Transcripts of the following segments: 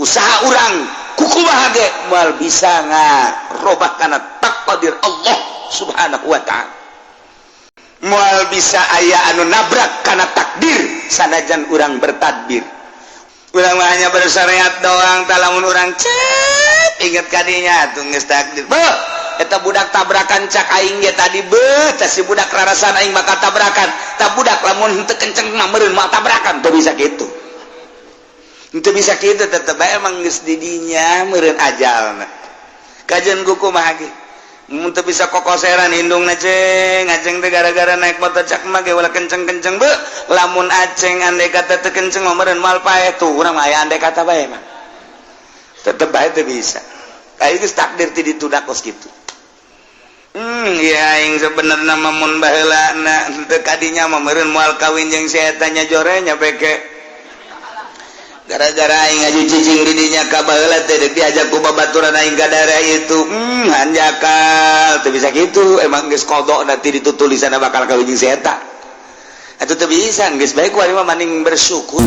usaha orang kuku bahagia mual bisa ngarobah kana takdir Allah subhanahu wa ta'ala, mual bisa aya anu nabrak kana takdir sanajan orang bertadbir. Urang hanya bersyariat doang, talamun orang cek inget kadinya tuh geus takdir. Beuh, eta budak tabrakan cak aing ge tadi beuh, tah si budak rarasan aing bakal tabrakan. Tah budak lamun henteu kenceng mah meureun moal tabrakan, teu bisa kitu. Henteu bisa kitu, tetep bae emang geus di dinya meureun ajalna. Kajen kumaha ge? Mun teu bisa kokoseran hindungna ceng, aceng teh gara-gara naik motor cak mah ge ulah kenceng-kenceng beuh. Lamun aceng andai kata teu kenceng mah meureun moal paeh tuh, urang mah aya andai kata bae mah. Tetep bae teu bisa. Ka geus takdir ti ditunda kos kitu. Ya aing sebenarnya mah mun baheulana teu kadinya mah meureun moal kawin jeung si eta nya jorenya peke. Gara-gara aing ngaju cicing di dinya ka baheula teh deuk diajak ku babaturan aing ka daerah itu. Hanjakal teu bisa kitu, emang geus qodona ti ditu tulisanna bakal kawin jeung si eta. Atuh teu bisa, geus bae ku ari mah maning bersyukur.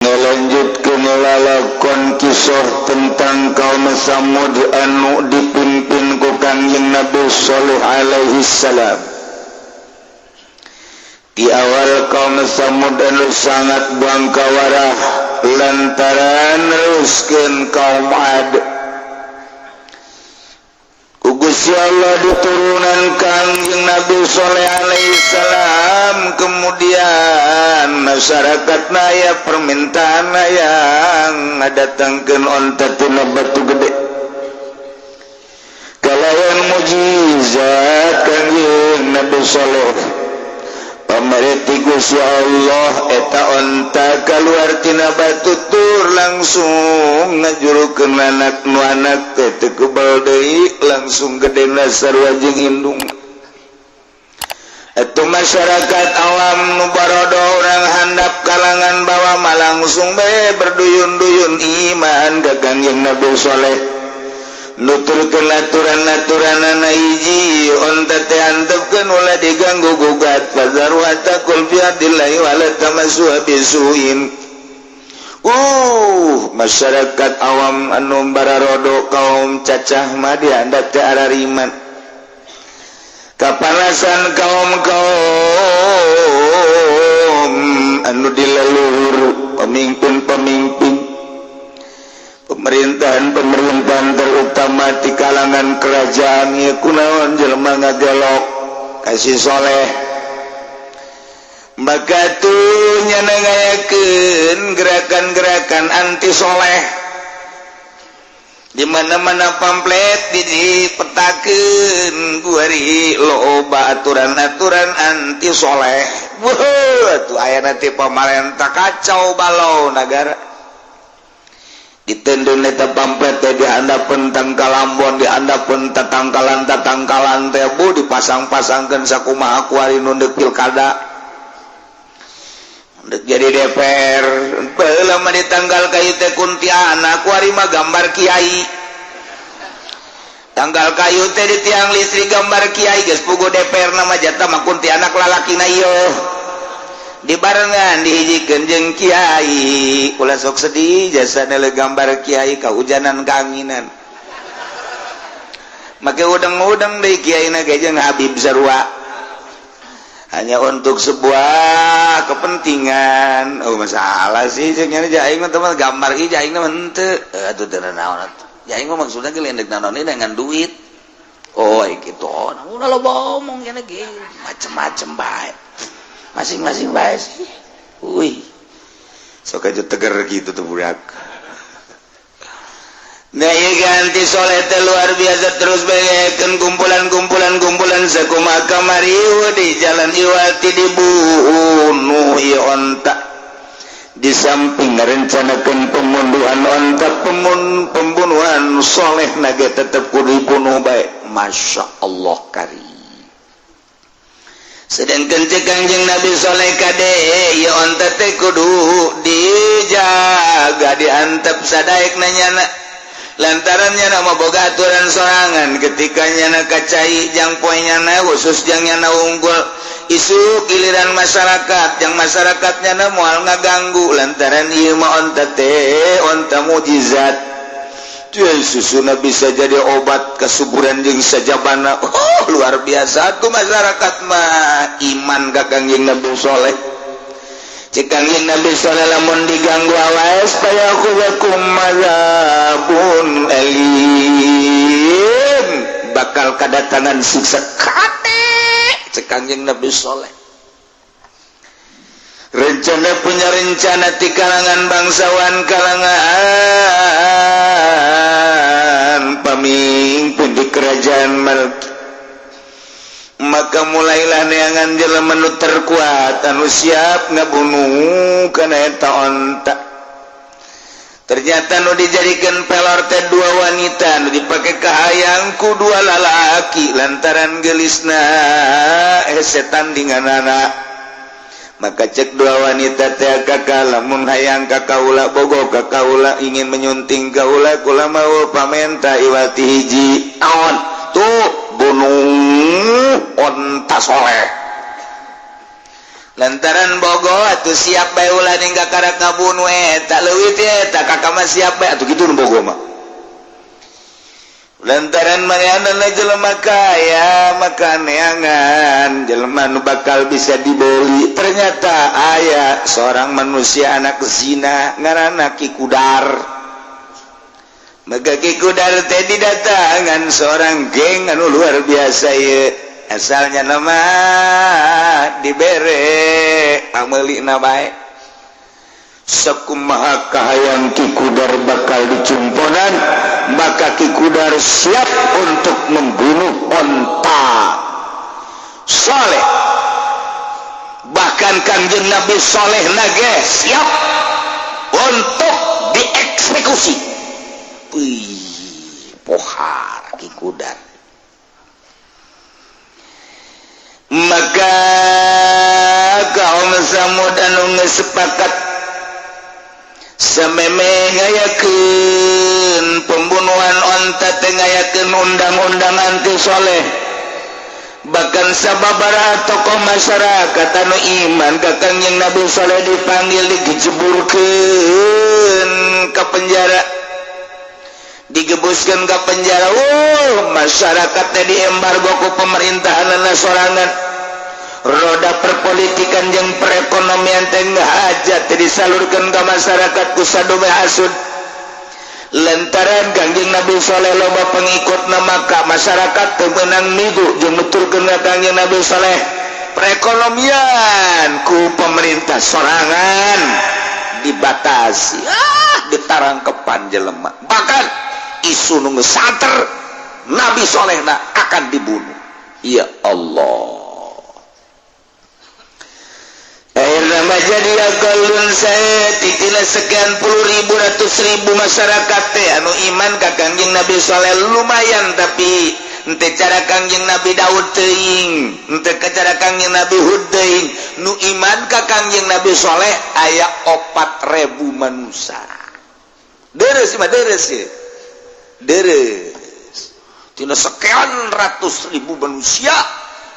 Ngelanjutkeun lalakon kisah tentang kaum Samud anu dipimpin ku Kangjeng Nabi Shalih alaihi salam. Di awal kaum Samud anu sangat bangkawarah lantaran neruskeun kaum Ad. Gusti Allah diturunan Kangjeng Nabi Shalih alaihi salam, kemudian masyarakatna aya permintaan yang ngadatangkeun onta tina batu gede. Kalayan mujizat Kangjeng Nabi Shalih, pamarti Gusti Allah eta onta kaluar tina batu tur langsung ngajurukeun anak nu anak teh kebal deui langsung gedena sarua jeung indung. Atuh masyarakat awam nu barodo urang handap kalangan bawah mah langsung bae berduyun-duyun iman ka Kangjeng Nabi Shalih. Nuturkeun aturan-aturanana hiji onta teh antepkeun ulah diganggu gugat fazaru hatta kul fi adillahi wa la tamassu bisuin. Masyarakat awam anu bararodo kaum cacah mah dihandap teh arariman. Kapanasan kaum-kaum anu dileluhur pemimpin-pemimpin pemerintahan terutama di kalangan kerajaan ieu kunaon jelema ngagelok kasih soleh, maka tuh nyanangayakeun gerakan-gerakan anti soleh di mana-mana pamflet dipetakeun kuari loba aturan-aturan anti soleh. Wah, tuh aya nanti pamarentah kacau balau negara. Ditendun eta pamflet teh dihandapeun tangkalambon, dihandapeun tatangkalan teh bu dipasang-pasangkeun sakumaha kuari nu deuk pilkada. Deuk jadi DPR, baheula mah ditanggal kayu teh kuntilanak, kuari mah gambar kiai. Tanggal kayu teh di tiang listrik gambar kiai geus puguh DPR nama jatah mah kuntilanak lalakina ieu. Dibarengan dihijikeun jeung kiai, ulah sok sedih jasana le gambar kiai kaujanan kaanginan. Make udeng-udeng deui kiaina ge jeung Habib sarua. Hanya untuk sebuah kepentingan. Oh masalah sih jeung nya aing mah teh gambar ieu aing mah henteu. Atuh teu naon atuh. Aing mah maksudna ge lendek naon dengan duit. Oh kitu. Ulah loba omong cenah ge macem-macem bae. Masing-masing bae sih. Sok aja teger gitu tuh budak. Nah iya ganti soleh teh luar biasa terus bayakeun kumpulan sakumaha kamari di jalan iwati dibunuh ieu onta. Di samping ngarencanakeun pembunuhan onta, pembunuhan soleh nage tetep kudu dibunuh bae. Masya Allah karim. Sedangkan Kangjeng Nabi Shalih kade ieu onta teh kudu dijaga diantep sadaek nanyana. lantarannya nama boga aturan sorangan ketikanya na kacai jang poinnya na khusus jangnya na unggul isu giliran masyarakat yang masyarakatnya na moal ngaganggu lantaran ieu mah onta teh onta mujizat tuh susuna bisa jadi obat kesuburan jeung sajabana luar biasa tuh masyarakat mah iman ka Kangjeng Nabi Soleh cek Kangjeng Nabi Soleh lamun diganggu awas supaya yakum mazabun alim bakal kedatangan siksa kate cek Kangjeng Nabi Soleh rencana punya rencana di kalangan bangsawan kalangan pamimpin di kerajaan maka mulailah neangan jelema nu terkuat anu siap ngabunuh kana eta onta ternyata nu dijadikan pelor teh dua wanita nu dipake kahayang ku dua lalaki lantaran gelisna setan dinganana maka cek dua wanita teh kakak lamun hayang kakaula bogo kakaula ingin menyunting kaula kula mau pamenta iwati hiji aon tuh bunuh onta soleh lantaran bogo atuh siap bae ulah ning kakarak ngabunuh eta leuwih eta kakak mah siap bae atuh kitu nu bogo mah lantaran manehna jelema kaya maka neangan jelema nu bakal bisa dibeli ternyata aya seorang manusia anak zina ngaranna Ki Kudar maka Ki Kudar teh didatangan seorang geng anu luar biasa ye asalnya nama dibere ameulina bae sakumaha kahayang Ki Kudar bakal dicumponan maka Ki Kudar siap untuk membunuh onta Soleh bahkan Kangjeng Nabi Soleh nage siap untuk dieksekusi pohar Ki Kudar maka kaum Samud anu geus sepakat sameme ngayakeun pembunuhan onta teh ngayakeun undang-undangan ti Soleh bahkan sababaraha tokoh masyarakat anu iman ka Kangjeng Nabi Soleh dipanggil dijeburkeun ka penjara digebuskeun ka penjara masyarakat teh diembargo ku pemerintahanna sorangan roda perpolitikan jeung perekonomian teh hajat disalurkeun ka masyarakat ku sadobe hasud lantaran Kangjeng Nabi Soleh loba pengikutna maka masyarakat teh meunang migu jeung nuturkeun ka Kangjeng Nabi Soleh perekonomian ku pemerintah sorangan dibatasi ditarangkepan jelema bahkan isu nu geus santer Nabi Solehna akan dibunuh ya Allah nama jadi akalun saya titilah sekian puluh ribu ratus ribu masyarakat teh anu iman ka Kangjeng Nabi Soleh lumayan tapi ente cara Kangjeng Nabi Daud teuing ente cara Kangjeng Nabi Hud teuing nu iman ka Kangjeng Nabi Soleh aya 4.000 manusia deres mah deres ya deres tina sekian ratus ribu manusia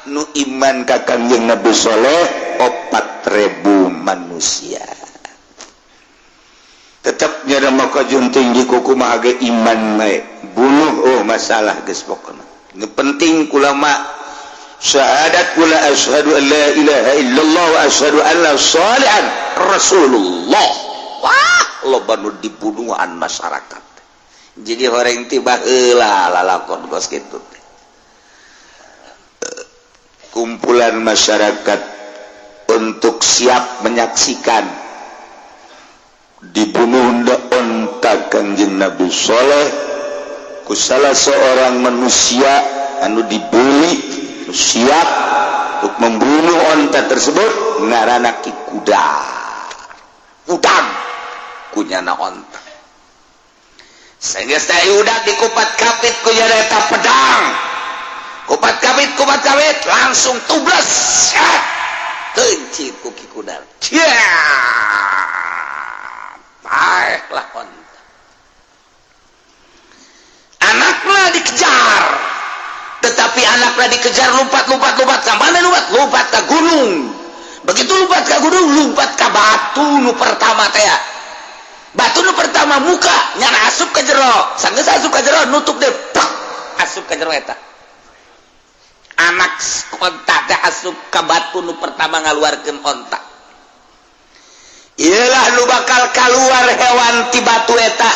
nu iman ka Kangjeng Nabi Soleh 4.000 manusia tetap nyada maka junting di kuku mah aga iman mae bunuh masalah geus pokona nu penting ulama syahadat kula asyhadu an la ilaha illallah wa asyhadu anna shalihan rasulullah wah loba nu dibunuhan masyarakat jadi horeng tiba heula lalakon gos kitu kumpulan masyarakat untuk siap menyaksikan dibunuh onta Kangjeng Nabi Soleh ku salah seorang manusia anu dibuli siap untuk membunuh onta tersebut ngaranna Ki Kudar udang kunyana onta sehingga saya udah dikupat kapit ku eta pedang kupat kawit langsung tublas tencit ku Ki Kudar baiklah onta dikejar, tetapi anaknya dikejar lompat ka mana lompat ka gunung. Begitu lompat ka gunung, lompat ka batu nu pertama teh. Batu nu pertama muka nyana asup ka jero, sanggeus asup ka jero nutup deh, asup ka jero eta. Anak onta teh asup ka batu nu pertama ngaluarkeun onta. Ialah nu bakal keluar hewan ti batu eta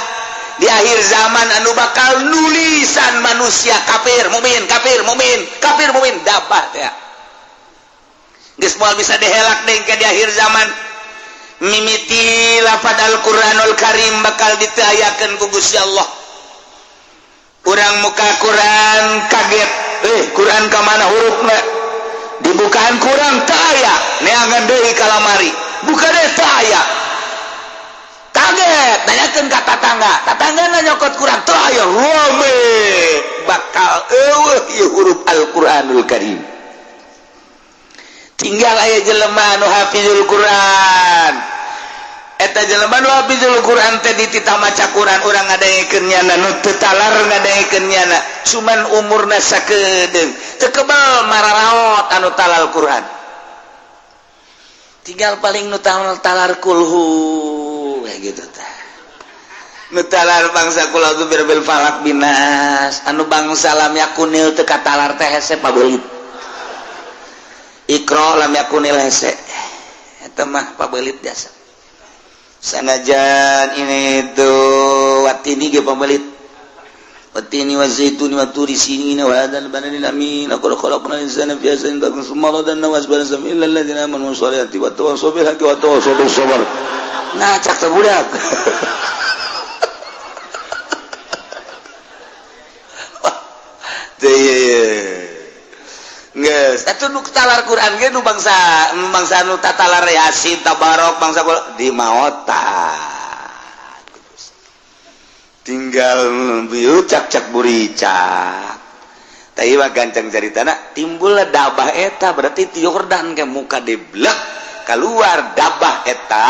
di akhir zaman, anu bakal nulisan manusia kafir mukmin dabah teh. Geus moal bisa dihelak deui ke di akhir zaman. Mimiti lafaz Al-Qur'anul Karim bakal ditayakeun ku Gusti Allah. Urang muka Quran kaget, Quran ka mana hurufna? Dibukaan kurang teu aya, neangan deui ka lamari. Buka deh teu aya. Kaget, nanyakeun ka tatanggana nyokot Quran teu aya, rome bakal eueuh ieu huruf Al-Qur'anul Karim. Tinggal aya jelema nu hafizul Quran. Eta jelema nu hafizul Quran teh ditita maca Quran urang ngadaengkeun nyana nu teu talar ngadaengkeun nyana, cuman umurna sakedeung, teu kebal mararaot anu talal Quran. Tinggal paling nu talar kulhu kayak gitu teh. Nu talar bangsa kula tu bil falak binas, anu bangsa lam yakunil teu katalar teh hese pabeulit. Iqra lam yakunil hese. Eta mah pabeulit biasa. Sanajan ini tuh watini ge pambelit. Watini wa zaituni wa turi sinina wa hadzal baladil amin. Aku khalaqna insana fi ahsani taqwim summa radadna wasbana illal ladzina amanu sholati wa tawassaw bil haqqi wa tawassaw bis sabr. Nah, cak teh budak. Geus, atuh nu talar Quran ge nu bangsa nu tatalar Yasin, Tabarok bangsa di maotan. Tinggal biucak-cak buricak. Tapi mah gancang caritana timbul dabah eta berarti ti Yordan ke muka deblek keluar dabah eta.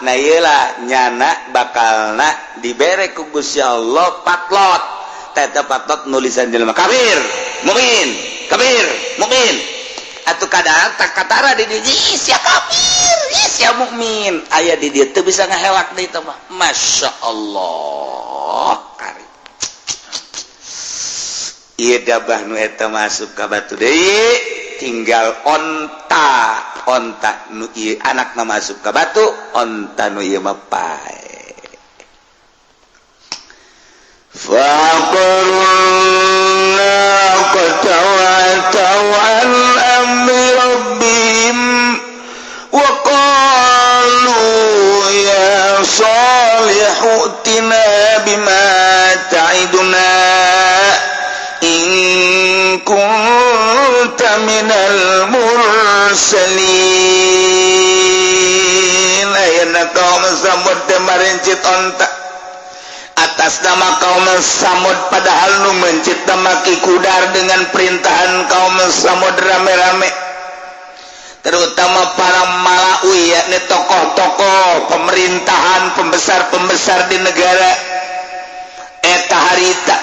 Nah iyalah nyana bakalna dibere ku Gusti Allah patlot. Teta patlot nulisan jelema kafir, mukmin. Kafir, mukmin. Atuh kadang tak katara di dieu sia kafir, sia mukmin. Aya di dieu teu bisa ngahelak deui teh mah. Masyaallah. Kari. Ieu dabah nu eta masuk ka batu deui, tinggal onta nu ieu anakna masuk ka batu, onta nu ieu mah pae. Faqulna qatawatau an amri rabbihim wa qalu ya salihu tina bima ta'iduna in kunta minal mursalin. Ayeuna kaum Samud teh marencit onta atas nama kaum Samud, padahal nu mencipta maki kudar dengan perintahan kaum Samud rame-rame, terutama para malawi, yakni tokoh-tokoh pemerintahan, pembesar-pembesar di negara eta harita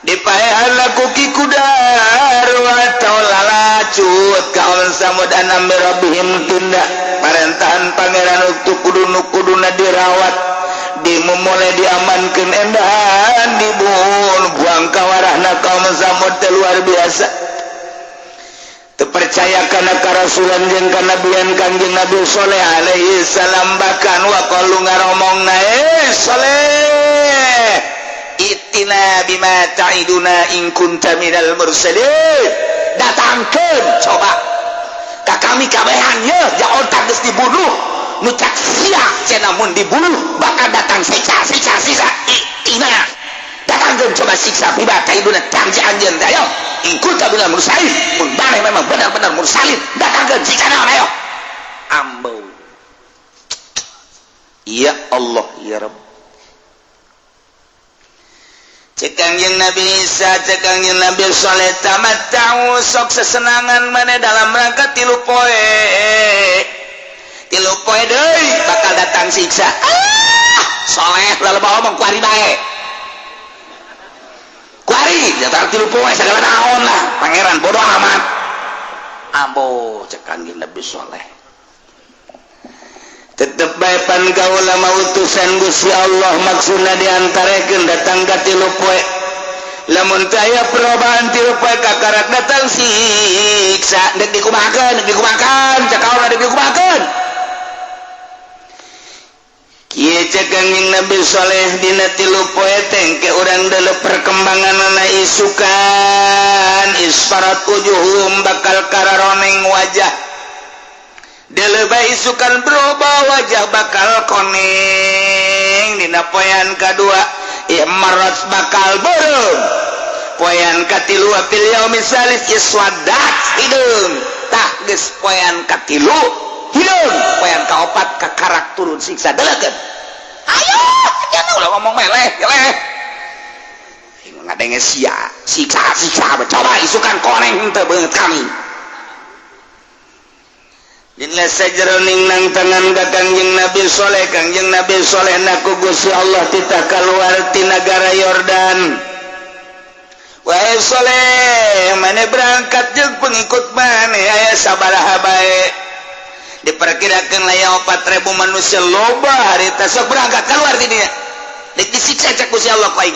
dipaehan laku ki kudar wa taulalacut kaum Samud anam rabbihim tindak perintahan pangeran untuk kudu-kuduna dirawat, dimulai diamankan endahan dibuang kawarahna kaum Samud teh luar biasa. Terpercaya kana karasulan jeung kanabian Kangjeng Nabi Saleh alaihi salam, bahkan wa qalu ngaromongna Saleh itina bima ta'iduna in kunta minal mursalin. Datangkeun coba ka kami kabehan ye jaon geus dibunuh nucak sia cenah mun dibunuh bakal datang siksa itina datangkeun coba siksa bima ta'iduna janji anjeun teh ayo in kunta minal mursalin mun bane memang benar-benar mursalin datangkeun siksa naon ayo ambo. Ya Allah ya Rabb. Cek Kangjeng Nabi Isa, cek Kangjeng Nabi Saleh, tamatta'u sok sesenangan mana dalam rangka 3 poe. 3 poe deui bakal datang siksa. Saleh lalabawa mah ku ari bae. Ku hari jatah 3 poe segala naon lah pangeran bodoh amat ambo cek Kangjeng Nabi soleh tetep bae pan kaula mautusan Gusti Allah maksudna diantarekeun datang ka 3 poe lamun teu aya perubahan 3 poe kakarak datang siksa deuk dikumahakeun cak kaula deuk dikumahakeun kieu cek Kangjeng Nabi soleh dina 3 poe tengke urang deuleu perkembanganna isukan isfarat wujuhum bakal kararoneng wajah deuleu bae isukan berubah wajah bakal koneng dina poean kadua ihmarat bakal beureum poean katilu fil yaumi salis iswadat hideung tah geus poean katilu hideung poean kaopat kakarak turun siksa deulekeun ayo cenah ulah ngomong meleh ngadenge sia siksa coba isukan koneng henteu beungeut kami Dinlah sajeroning nang tangan ka Kangjeng Nabi Soleh naku Gusti Allah titah kaluar ti nagara Yordan. Wahai Soleh, mane berangkat jeung pengikut mane aya sabaraha bae. Diperkirakeun aya 4.000 manusia loba harita sok berangkat keluar ti dieu. Dik disiksa cek Gusti Allah ku aing.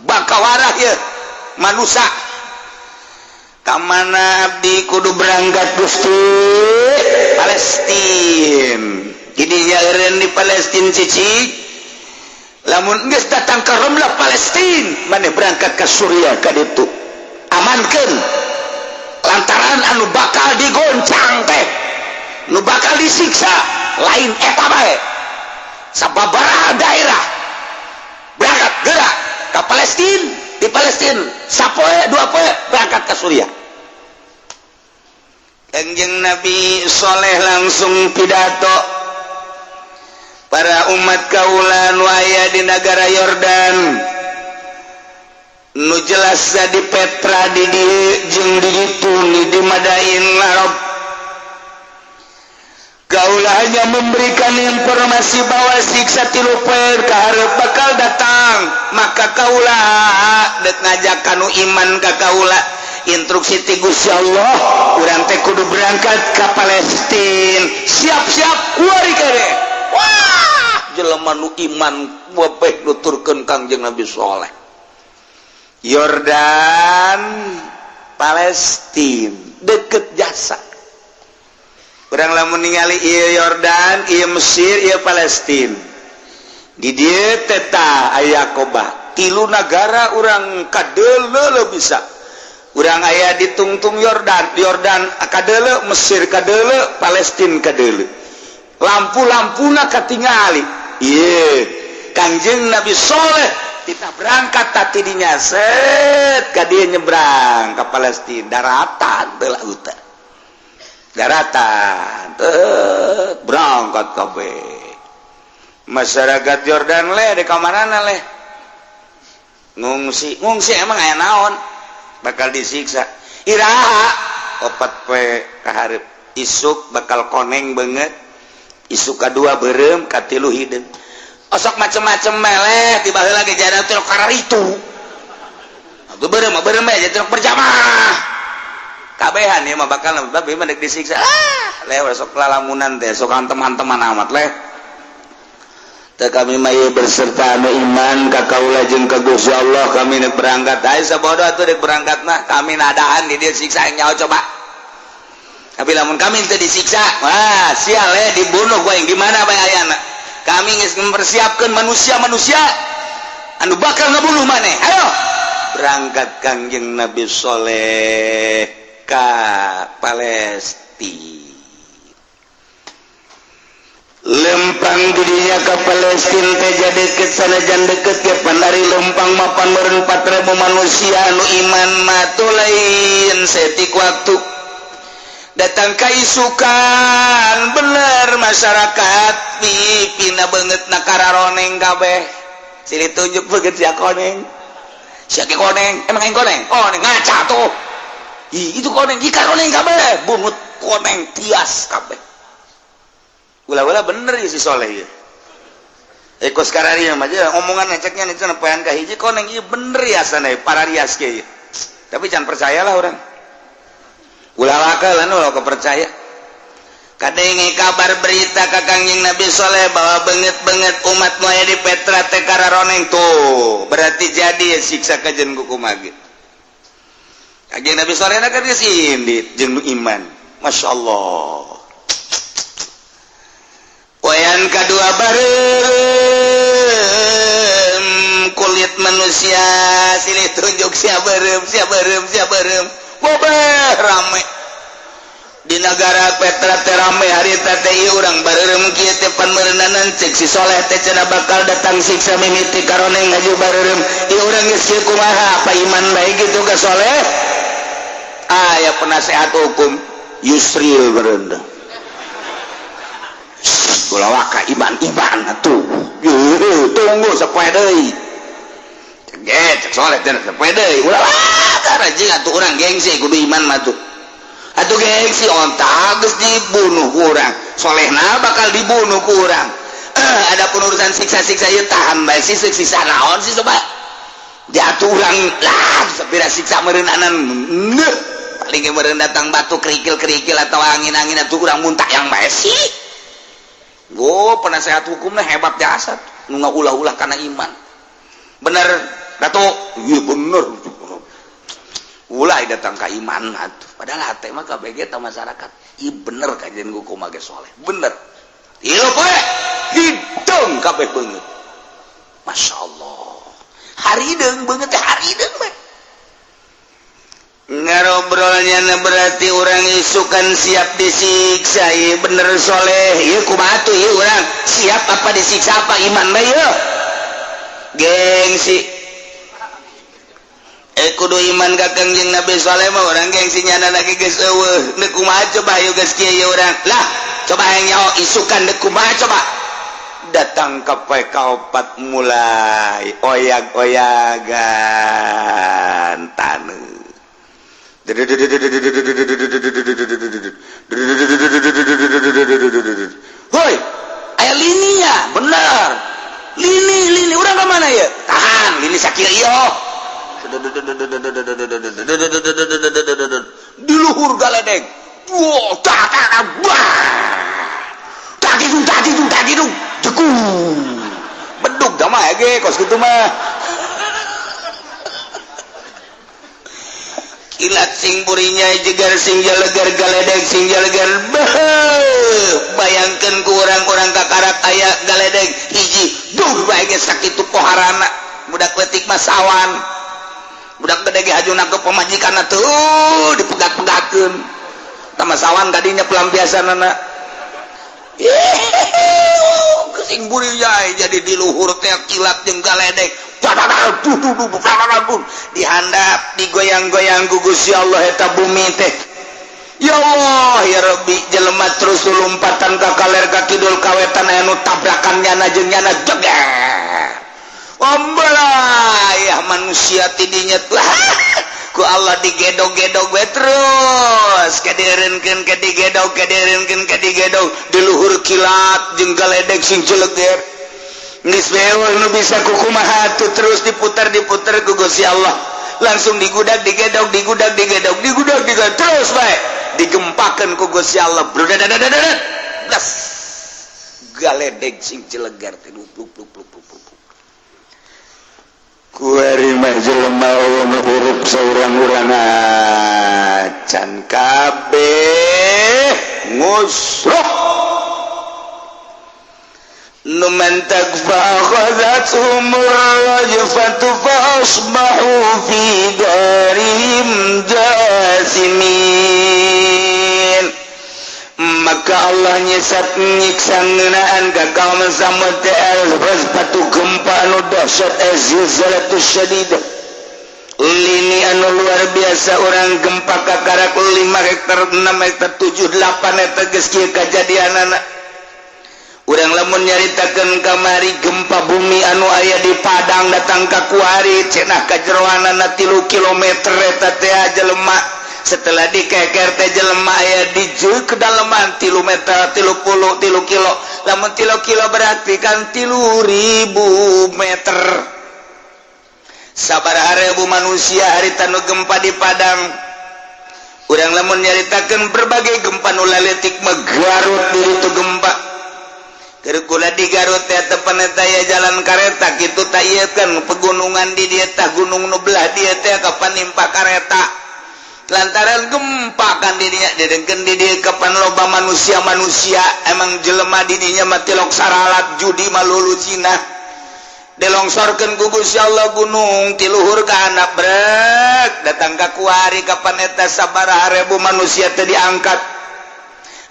Bakawarah ye manusia. Kamana abdi kudu berangkat Gusti Palestina jadinya eureun di Palestina cicik lamun geus datang ke Ramlah Palestina maneh berangkat ke Suriah ka ditu amankeun lantaran anu bakal digoncang teh nu bakal disiksa lain eta bae sababaraha daerah berangkat gerak ke Palestina di Palestina sapoe 2 poe berangkat ke Suriah. Kangjeng Nabi Soleh langsung pidato para umat kaula nu aya di negara Yordan nu jelas di Petra di dieu jeung di ditu di Madain Arab kaula hanya memberikan informasi bahwa siksa 3 poe kaharep bakal datang maka kaula deuk ngajak kanu iman ka kaula instruksi ti Gusti Allah urang teh kudu berangkat ka Palestina siap-siap kuari kade wah jelema nu iman bopeh nuturkeun Kangjeng Nabi Soleh Yordan Palestina deket jasa urang lamun ningali ieu Yordan ieu Mesir ieu Palestina di dieu teh aya Aqabah 3 negara urang kadeuleu bisa urang aya di tungtung Yordan kadeuleu Mesir kadeuleu Palestina kadeuleu lampu-lampuna katingali ieu Kangjeng Nabi Soleh kita berangkat tadi dinya set ka dieu nyebrang ka Palestina daratan teu lautan daratan berangkat kabeh masyarakat Yordan leh di kamarana leh ngungsi emang aya naon bakal disiksa iraha 4 poe kaharep isuk bakal koneng banget isuk kadua beureum katilu hideung osok macem-macem meleh tiba heula ge jana teh karar itu atuh beureum aja teh berjamaah kabehan ieu mah bakal babe mah deuk disiksa leh sok lalamunan teh sok teman-teman amat leh teh kami mah berserta anu iman ka kaula jeung ka Gusti Allah kami neuk berangkat aya sabodo atuh deuk berangkat mah kami nadaan di dieu siksa nyaho coba tapi lamun kami teu disiksa wah sial dibunuh ku aing di mana bae ayana kami geus mempersiapkeun manusia-manusia anu bakal ngabunuh maneh ayo berangkat Kangjeng Nabi Soleh ka Palestina lempang dirinya ke Palestina teh jadi kesanajan deket ya pandari lempang mapan meureun 4.000 manusia anu iman matu lain setik waktu datang ka isukan bener masyarakat pipina beungeut na kararoneng kabeh silih tunjuk beungeut sia koneng sia ge koneng emang aing koneng ngaca tuh itu koneng ieu karoneng kabeh bungut koneng tias kabeh ulah-ulah bener ya si Soleh ya sekarang aja omongan ngeceknya itu nepoan ka hiji koneng ieu bener ya sana para rias kieu. Tapi jangan percayalah orang. Ulah wakalan ulah kepercaya. Kadenge kabar berita ka Kangjeng Nabi Saleh bahwa beungeut-beungeut umat nu aya di Petra teh kararoneng tuh. Berarti jadi ya siksa kajen ku kumaha. Kangjeng Nabi Saleh na kan geus indit jeung nu iman. Masyaallah. Wayan kedua barem kulit manusia silih tunjuk sia barem bobeh rame di negara Petra teh rame harita teh ieu urang barem kieu teh panmeureunana cek si Soleh teh cenah bakal datang siksa mimiti karoneng ngaju barem ieu urang geus kieu kumaha apa iman bae gitu ka Soleh aya penasehat hukum Yusril berendah bola waka iman atuh tunggu sapoe deui cek Soleh teh sapoe deui ulah rajing atuh urang gengsi kudu iman mah tuh atuh gengsi ontak geus dibunuh ku urang Solehna bakal dibunuh ku urang ada urusan siksa-siksa ieu tahan bae siksa naon sih coba diatuh urang lah sapira siksa meureunana paling meureun datang batu kerikil-kerikil atau angin-angin atuh urang muntah yang bae sih. Penasehat hukumnya hebat jasad nu ngaulah-ulah karena iman bener Datuk iya bener ulah datang ke iman atuh padahal hati mah kabeh teh masyarakat iya bener kajian hukumage soleh bener ieu poe hidung kabeh beungeut masyaallah harideung beungeut teh harideung mah ngarobrolnya berarti orang isukan siap disiksa iya bener Soleh iya kumaha tuh iya orang siap apa disiksa apa iman mah iya gengsi kudu iman ka Kangjeng Nabi Soleh mah orang gengsinya lagi geus eueuh neuk kumaha coba ieu geus kieu ieu urang lah coba yang nyaho isukan neuk kumaha coba datang ke PK4 mulai oyag-oyagan taneuh hoi aya lininya bener lini urang ka mana ya tahan lini sakieu ieu di luhur galedeg wow tak gitu jeku bedug da mah ge kos kitu mah kilat sing burinya jegar sing jalegar galedeg sing jalegar bayangkeun ku urang-urang kakarak aya galedeg hiji duh bae ge sakitu poharana budak leutik mah sawan budak gede ge hajuna ke pamajikanna tuh dipegat-pegatkeun tama sawan tadinya pelampiasanana sing burinya jadi di luhur teh kilat jeung galedeg dihandap digoyang-goyang ku Gusti Allah eta bumi teh ya Allah ya Rabbi jelema terus lompatan ka kaler ka kidul kawetan anu tabrakannya jeung nyana jeger ya manusia tidinya tuh ku Allah digedog-gedog we terus kaderenkeun ka digedog di luhur kilat jeung galedeg sing jeleger geus beul nu bisa kukumaha tuh terus diputar ku Gusti Allah langsung digudang digedog terus bae digempakeun ku Gusti Allah blas galedeg sing cilegar teh pluk kuari mah jelema nu hurup saurang-urang can kabeh ngusruh numan takfa'akhazat umur rajfatu fa'asbahu fi darihim jasimin maka Allah nyiksa ngeunaan ka kaum Samud batu gempa anu dahsyat zilzalatus syadidah lini anu luar biasa orang gempa kakarak 5 hektar 6 hektar 7 8 hektar geus kieu kajadianana urang lamun nyaritakeun kamari gempa bumi anu aya di Padang datang ka kuari cenah kajeroanana 3 kilometer eta teh jelema setelah dikeker teh jelema aya di jeuk kedalaman 3 meter 30 kilo lamun 3 kilo berarti kan 3.000 meter sabaraha ribu manusia harita nu gempa di Padang urang lamun nyaritakeun berbagai gempa nu laletik mah Garut di itu gempa kula di Garut teh tepan eta aya jalan kareta kitu tah ieu kan pegunungan di dieu tah gunung nu belah dieu teh kapan nimpa kareta lantaran gempa kan di dinya dedengkeun di dieu kapan loba manusia emang jelema di dinya mah tilok saralat judi malulu Cina dilongsorkeun ku Gusti Allah gunung ti luhur ka handap brek datang ka kuari kapan eta sabaraha ribu manusia teh diangkat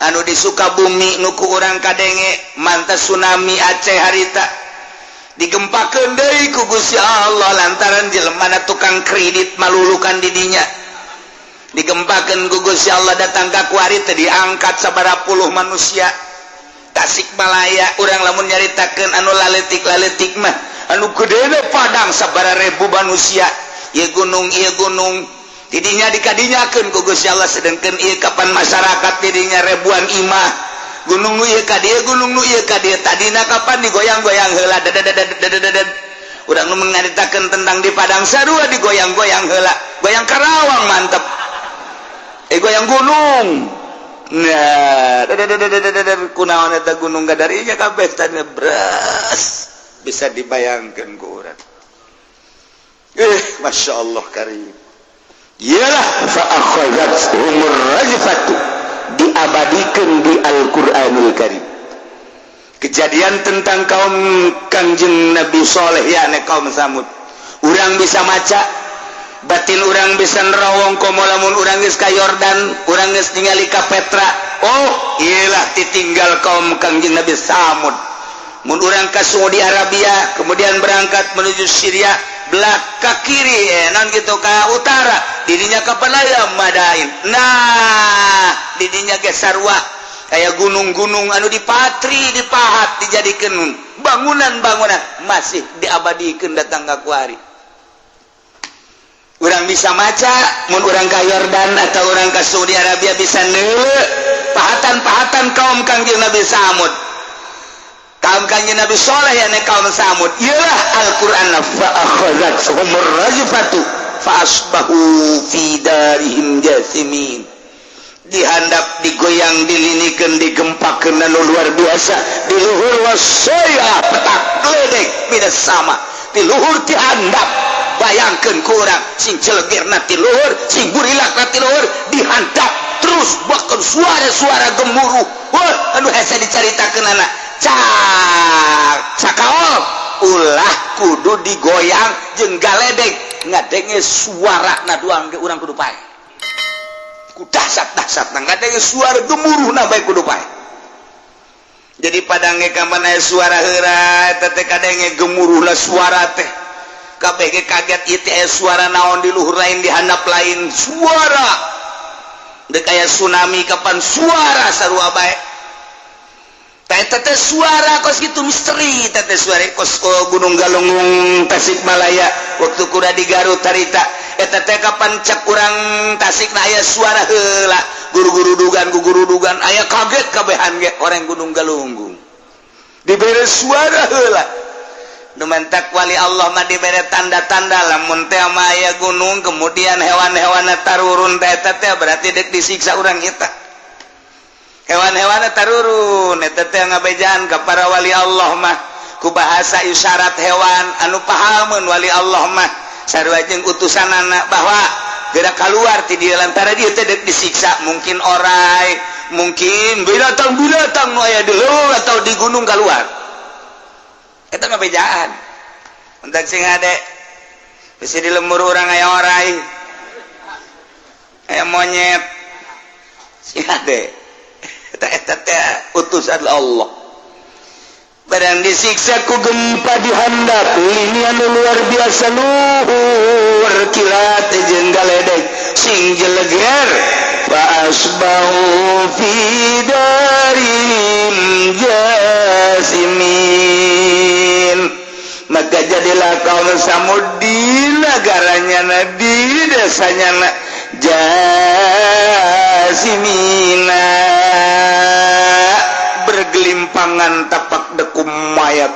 anu di Sukabumi nuku urang kadenge mantas tsunami Aceh harita digempakeun deui ku Gusti Allah lantaran jelemana tukang kredit malulukan di dinya digempakeun ku Gusti Allah datang ka kuari teh diangkat sabaraha puluh manusia Tasikmalaya urang lamun nyaritakeun anu laletik mah anu gedene Padang sabaraha ribu manusia ieu gunung didinya dikadinyakeun ku Gusti Allah sedengkeun ieu kapan masyarakat didinya ribuan imah gunung nu ieu ka dieu gunung nu ieu ka dieu tadina kapan digoyang-goyang heula dadadadadadadad urang nu mengaritakeun tentang di Padang sarua digoyang-goyang heula goyang Karawang mantep goyang gunung nah dadadadadadad kunaon eta gunung gadarinya kabeh tadina bras bisa dibayangkeun ku urang Masya Allah karim ialah fa'akhadhathumur rajfatu diabadikan di Al-Qur'anul Karim kejadian tentang kaum Kangjeng Nabi Saleh yakni kaum Samud urang bisa maca batin urang bisa nerawong komo lamun urang geus ka Yordan urang geus ningali ka Petra oh ialah ditinggal kaum Kangjeng Nabi Samud mun urang ka Saudi Arabia kemudian berangkat menuju Syria belakang kiri non gitu ke utara didinya ke Penayam Madain nah didinya ge sarua kayak gunung-gunung anu dipatri dipahat dijadikan bangunan-bangunan masih diabadikan datang ke kuari urang bisa maca mun urang ka Yordan atau urang ka Saudi Arabia bisa neuleuh pahatan-pahatan kaum Kangjeng Nabi Samud kaum Kangjeng Nabi Saleh yakni kaum Samud ialah Al-Qur'an fa'akhadhathumur rajfatu fa'asbahu fi darihim jasimin dihandap digoyang dilinikeun digempakeun anu luar biasa di luhur wasaya petak gledek midas sama di luhur ti handap bayangkeun ku urang sing celegirna ti luhur sing burilakna ti luhur dihandap terus bahkan suara-suara gemuruh wah anu hese dicaritakeun anak cakaol ulah kudu digoyang jeung galedeg ngadenge suara na doang ge urang kudu pae ku dahsyat-dahsyat ngadenge suara gemuruhna bae kudu pae jadi padange kapan aya suara heura eta teh kadenge gemuruhna suara teh kabeh ge kaget ieu teh suara naon di luhur lain di handap lain suara deuk aya tsunami kapan suara sarua bae teteh suara kos gitu misteri teteh suara kos Gunung Galunggung Tasikmalaya waktu kuda di Garut harita teteh kapan cek kurang Tasik na aya suara heula guru-guru dugan aya kaget kabehan ge orang Gunung Galunggung dibere suara heula nu mentak wali Allah mah dibere tanda-tanda lamun teh mah aya gunung kemudian hewan-hewanna tarurun teh berarti deuk disiksa urang kita hewan-hewan tarurun eta teh ngabejaan ka para wali Allah mah ku bahasa isyarat hewan anu pahameun wali Allah mah sarua jeung utusanana bahwa geura keluar ti dieu lantaran dieu teh disiksa mungkin orai mungkin binatang-binatang nu aya di leuweung atau di gunung keluar eta ngabejaan entak sing ade bisi di lembur urang aya orai aya monyet sing ade eta utusan Allah barang disiksa ku gempa dihandap ini anu luar biasa luhur kilat jeung galedeg sing jeleger fa asbahu fi darim jasimin maka jadilah kaum Samud di negaranya di desanya jasimina bergelimpangan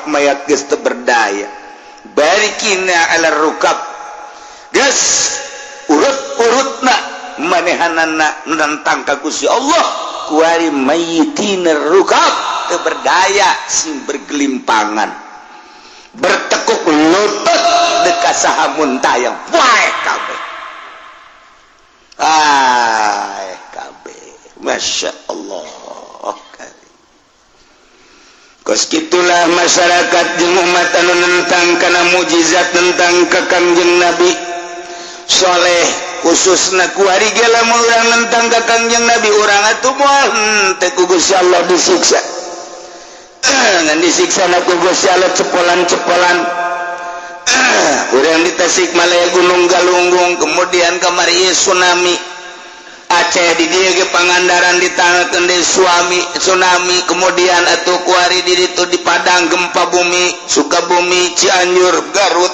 mayat-mayat geus teu berdaya barikina ala rukab geus urut-urutna manehanana nentang ka Gusti Allah kuari mayitina rukab teu berdaya sing bergelimpangan bertekuk lutut dekat saha muntayang wae kabeh Masya Allah kos gitulah masyarakat jeung umat anu nentang kana mujizat tentang ka Kangjeng Nabi soleh khususna kuari ge lamun urang nentang ka Kangjeng Nabi urang atuh moal teh ku Gusti Allah disiksa ngan disiksa na ku Gusti Allah cepolan-cepolan urang di Tasikmalaya Gunung Galunggung kemudian kamari tsunami Aceh di dia ke Pangandaran ditangakeun deui tsunami kemudian atuh kuari di ditu di Padang gempa bumi Sukabumi Cianjur Garut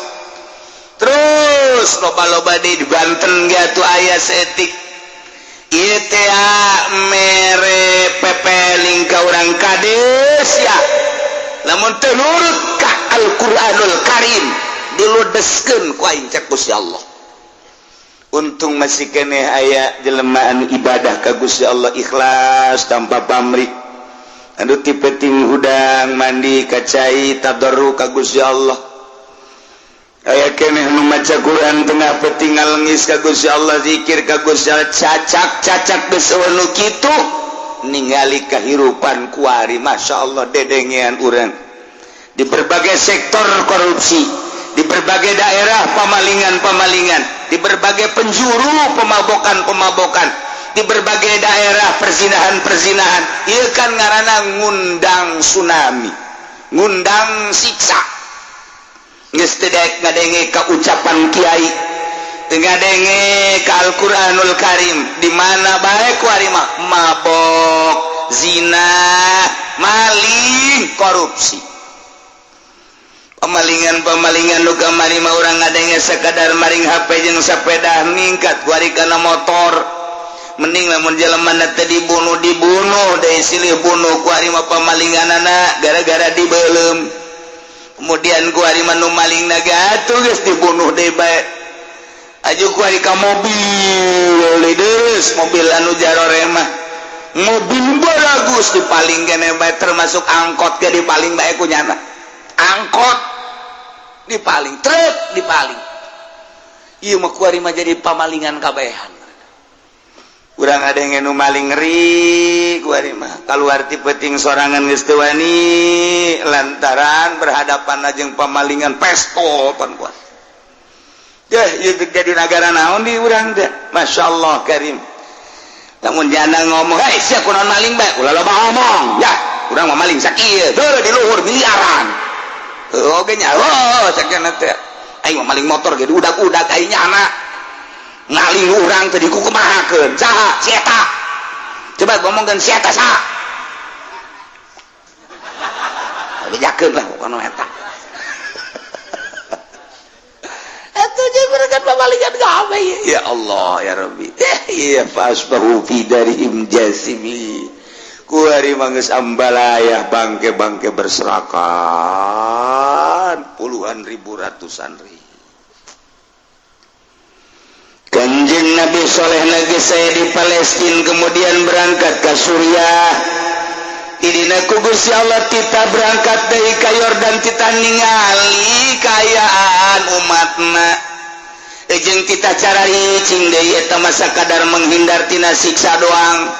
terus loba-loba di Banten ge atuh aya seetik ieu teh mere pepeling ka urang kades ya lamun teu nurut ka Al-Qur'anul Karim diludeskeun ku aing cek Gusti Allah. Untung masih keneh aya jelema anu ibadah ka Gusti Allah ikhlas tanpa pamrih anu ti penting hudang mandi kacai tadarruk ka Gusti Allah aya keneh nu maca Quran tengah penting ngalengis ka Gusti Allah zikir ka Gusti Allah cacak geus nu kitu ningali kahirupan kuari masyaallah dedengean urang di berbagai sektor korupsi di berbagai daerah pemalingan di berbagai penjuru pemabokan di berbagai daerah perzinahan ieu kan ngaranna ngundang tsunami ngundang siksa geus teu daek ngadenge ka ucapan kiai teu ngadenge ka Al-Qur'anul Karim di mana bae kuari mah mabok zina maling korupsi pemalingan nu kamari mah urang ngadenge sakadar maring HP jeung sepeda ningkat kuari kana motor mending lamun jelemana teh dibunuh deui silih bunuh kuari mah pemalinganana gara-gara dibeulem kemudian kuari mah nu malingna atuh geus dibunuh deui bae aju kuari ka mobil deus mobil anu jarore mah mobil bagus dipaling keneh bae termasuk angkot ge dipaling bae ku nyana angkot dipaling truk dipaling ieu mah kuari mah jadi pamalingan kabehan urang adenge nu maling ngeri kuari mah kaluar ti peuting sorangan geus teu wani lantaran berhadapan jeung pamalingan pestol pan kuat ieu jadi nagara naon di urang teh masyaallah karim lamun jana ngomong hei sia kunaon maling bae ulah loba ngomong ya urang mah maling sakieu teu di luhur miliaran oke nya sakana teh aing mah maling motor ge udak-udak aing nyana ngaling urang teh dikukumahakeun saha si eta coba ngomongkeun si eta saha bejakeun lah kono eta atuh jeung berekan pamalingan gawe ya Allah ya Rabbi ya fasbahu fi darihim jasimi kuari manggeus ambalayah bangke-bangke berserakan puluhan ribu ratusan ribu Kanjeng Nabi soleh lagi saya di Palestina kemudian berangkat ke Suriah idina ku Gusti Allah kita berangkat dari ka Yordan kita ningali kaayaan umatna jeung kita cara ricing deui eta mah sakadar menghindar tina siksa doang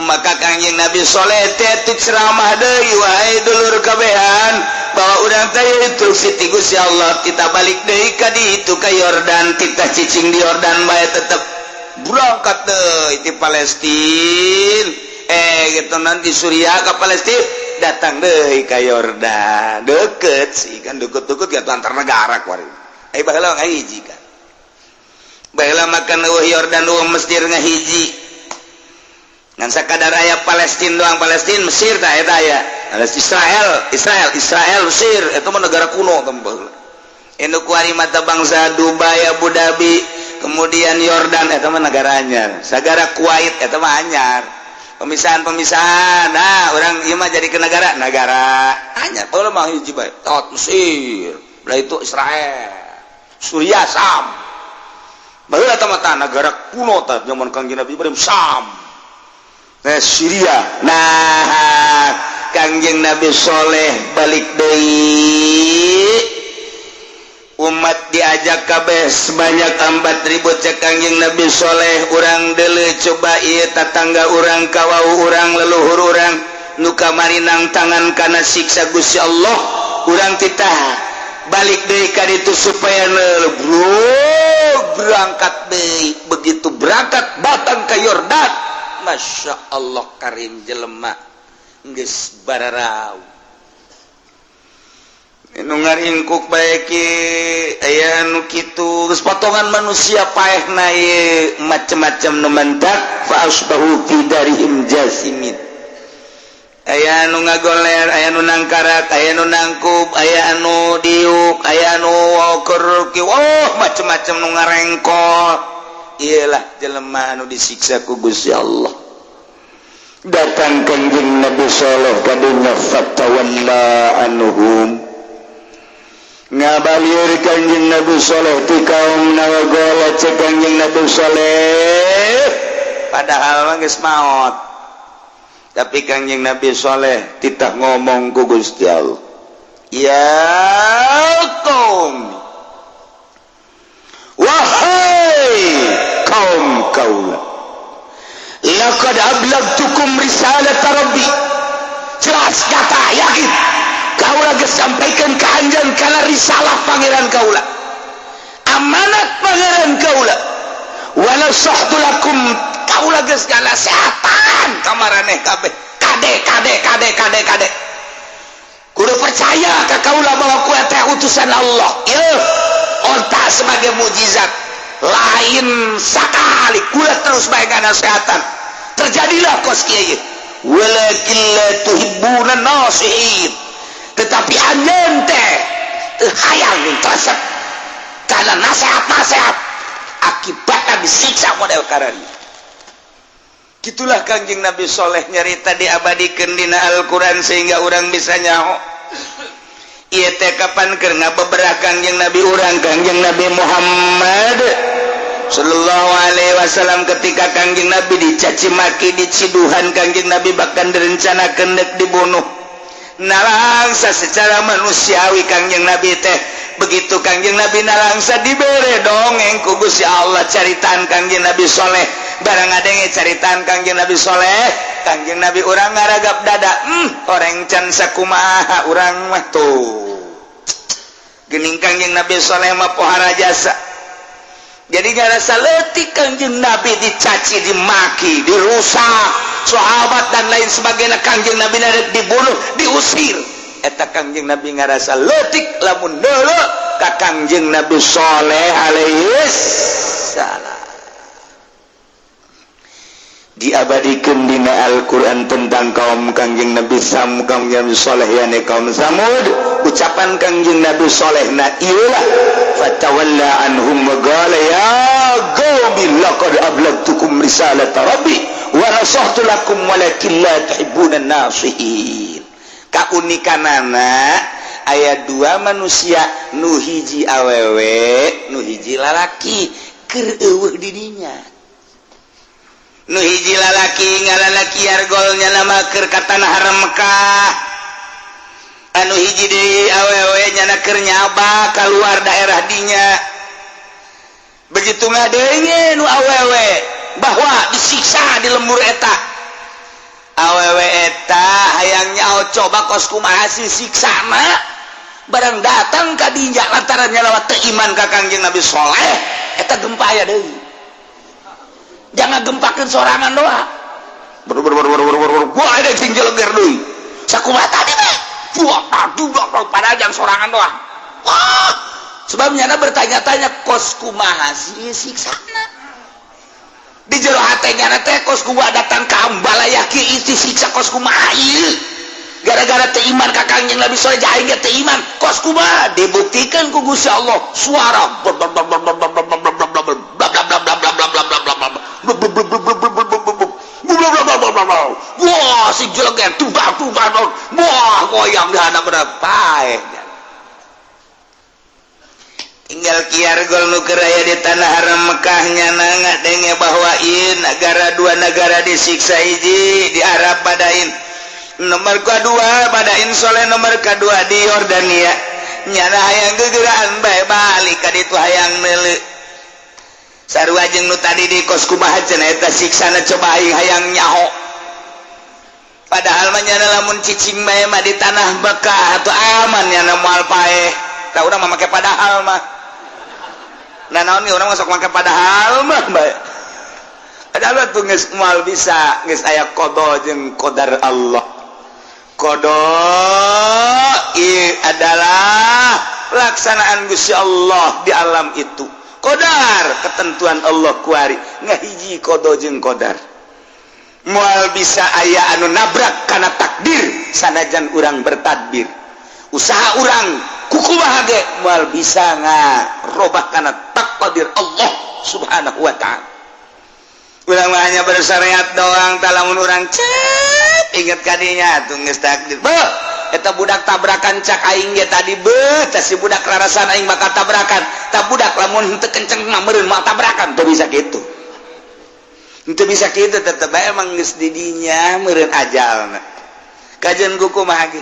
maka Kanjeng Nabi soleh teh ceramah deui wahai dulur kabehan bahwa urang teh instruksi ti Gusti Allah kita balik deui ka ditu ka Yordan kita cicing di Yordan bae tetep berangkat deui ti Palestina gitu nanti Suriah ke Palestina datang deui ka Yordan deket sih kan deket-deket gitu antar negara kuari baheula ngahiji kan baheula makan Yordan Mesir ngahiji ngan sakadar aya Palestina doang Palestina Mesir tah eta aya Israel Mesir eta mah negara kuno tembel anu kuari mata bangsa Dubai Abu Dhabi kemudian Yordan eta mah negara anyar sagara Kuwait eta mah anyar pemisahan nah orang ieu mah jadi ke negara hanya kalau mah hiji bae Mesir lah itu Israel Suriah Sam baheula eta negara kuno tah zaman Kangjeng Nabi Ibrahim Sam Syria nah Kangjeng Nabi Soleh balik deui umat diajak kabeh sebanyak 4.000 cek Kangjeng Nabi Soleh urang deuleu coba ieu tatangga urang kawau urang leluhur urang nu kamarinang tangan kana siksa Gusti Allah urang titah balik deui ka ditu supaya berangkat deui begitu berangkat datang ke Yordan Masya Allah karim jelema geus bararau nu ngaringkuk bae ki aya anu kitu geus potongan manusia paehna ye macem-macem nu mendak fa asbahu fi darihim jasimin aya anu ngagoler aya nu nangkarat aya nu nangkup aya anu diuk aya anu woker ki macem-macem nu ngarengkol iyalah jelema anu disiksa ku Gusti Allah datang Kangjeng Nabi sallallahu kadunya fatawalla anhum ngabalir Kangjeng Nabi Soleh ti kaum nawagola cek Kangjeng Nabi Soleh padahal mah geus maot tapi Kangjeng Nabi Soleh titah ngomong ku Gusti Allah ya kaum wahai kaum kaula laqad ablagtukum risalat rabbi jelas kata yakin kaula geus sampaikan ka anjeun kana risalah pangeran kaula amanat pangeran kaula wala sahtu lakum kaula geus ngasehatan ka maraneh kabeh kade kudu percaya ka kaula bahwa ku teh utusan Allah ieu onta sebagai mukjizat lain sakali kula terus bae ngasehatan terjadilah kos kieu walakin la tuhibbuna nasihin tetapi anjeun teh hayang tersep karena nasihat-nasihat akibatnya disiksa model karani gitulah Kangjeng Nabi Soleh nyarita diabadikeun dina Al-Quran sehingga orang bisa nyaho ieu teh kapan keur ngabeberah Kangjeng Nabi urang Kangjeng Nabi Muhammad sallallahu alaihi wasallam ketika Kangjeng Nabi dicaci maki diciduhan Kangjeng Nabi bahkan direncanakeun deuk dibunuh nalangsa secara manusiawi Kangjeng Nabi teh begitu Kangjeng Nabi nalangsa dibere dongeng ku Gusti Allah caritaan Kangjeng Nabi Soleh barang adenge caritaan Kangjeng Nabi Soleh Kangjeng Nabi urang ngaragap dada orang can sakumaha urang mah tuh geuning Kangjeng Nabi Soleh mah pohara jasa jadi ngarasa leutik Kangjeng Nabi dicaci dimaki dirusak sahabat dan lain sebagainya Kangjeng Nabi narek dibunuh diusir eta Kangjeng Nabi ngarasa leutik lamun deuleu ka Kangjeng Nabi Soleh alaihi salam diabadikeun dina Al-Quran tentang kaum Kangjeng Nabi Sam kaum Nabi Soleh yani kaum Samud ucapan Kangjeng Nabi Soleh na ieulah fatawalla anhum wa qala ya qaumi laqad ablagtukum risalat rabbi wa nasahtu lakum walakin la tuhibbuna nasihin kaunikanana aya dua manusia nu hiji awewe nu hiji lalaki keur eueuh di dinya nu hiji lalaki ngalalaki argolnya nama keur ka tanah haram Mekah anu hiji deui awewe nyana keur nyaba keluar daerah dinya begitu ngadenge nu awewe bahwa disiksa di lembur eta awewe eta hayang nyaho coba kos kumaha si siksana barang datang ka dinya lantaran nyalawat teu iman ka Kangjeng Nabi Soleh eta gempa aya deui jangan gempakeun sorangan doang gua ada tinggal ger deui sakumaha tadi mah buak padahal jang sorangan doang sebabnya bertanya-tanya kos kumaha si siksana di jero hatenya teh kos kumaha datang ka ambalaya ki isi siksa kos kumaha ieu gara-gara teu iman ka Kangjeng Nabi Soleh jaing ge teu iman kos kumaha dibuktikan ku Gusti Allah suara wah si jeleget tubah wah goyang dana berapa tinggal kiar gol nuker aya di tanah haram Mekahnya nangak denge bahwa negara dua negara disiksa hiji di Arab Padain nomor kedua Padain soleh nomor kedua di Yordania nyana hayang gegeraan bae balik ka ditu hayang neuleuh sarua jeung nu tadi di kos kumaha cenah eta siksana coba aing hayang nyaho padahal mah nyana lamun cicing bae mah di tanah Mekah atuh aman nyana moal paeh tah urang mah make padahal mah nah naon nih orang masuk make padahal mah bae padahal tuh geus moal bisa geus aya qada jeung qadar Allah qada adalah pelaksanaan Gusti Allah di alam itu qadar ketentuan Allah kuari ngahiji qada jeung qadar moal bisa aya anu nabrak kana takdir sanajan urang bertadbir usaha urang kuku bahage moal bisa ngarobah kana takdir Allah subhanahu wa ta'ala urang hanya bersyariat doang talamun urang cep inget kadinya tuh geus takdir beuh eta budak tabrakan cak aing ge tadi beuh tah si budak rarasan aing bakal tabrakan tah budak lamun henteu kenceng mah meureun moal tabrakan teu bisa kitu henteu bisa kitu tetep bae emang geus di dinya meureun ajalna kajian kuku mah ge